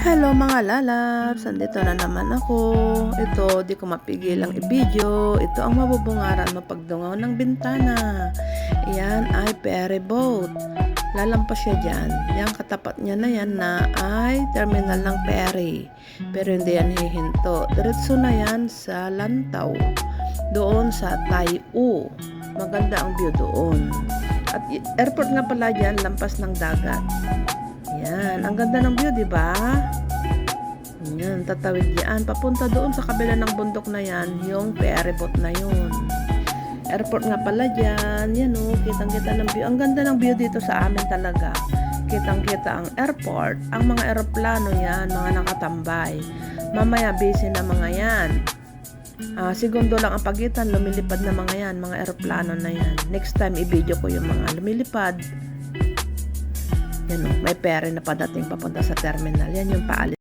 Hello mga lalabs! Andito na naman ako. Ito, di ko mapigilang i-video. Ito ang mabubungaran mo pagdungaw ng bintana. Iyan ay ferry boat. Lalampas siya dyan. Yang katapat niya na yan na ay terminal ng ferry. Pero hindi yan hihinto. Diretso na yan sa Lantaw. Doon sa Taiu. Maganda ang view doon. At airport nga pala dyan, lampas ng dagat. Yan, ang ganda ng view, di ba? Yan, tatawid yan. Papunta doon sa kabila ng bundok na yan, yung ferry boat na yun. Airport nga pala dyan. Yan o, kitang-kita ng view. Ang ganda ng view dito sa amin talaga. Kitang-kita ang airport. Ang mga eroplano yan, mga nakatambay. Mamaya busy na mga yan. Segundo lang ang pagitan, lumilipad na mga yan, mga eroplano na yan. Next time, i-video ko yung mga lumilipad. Yan o, may ferry na padating papunta sa terminal. Yan yung paalis.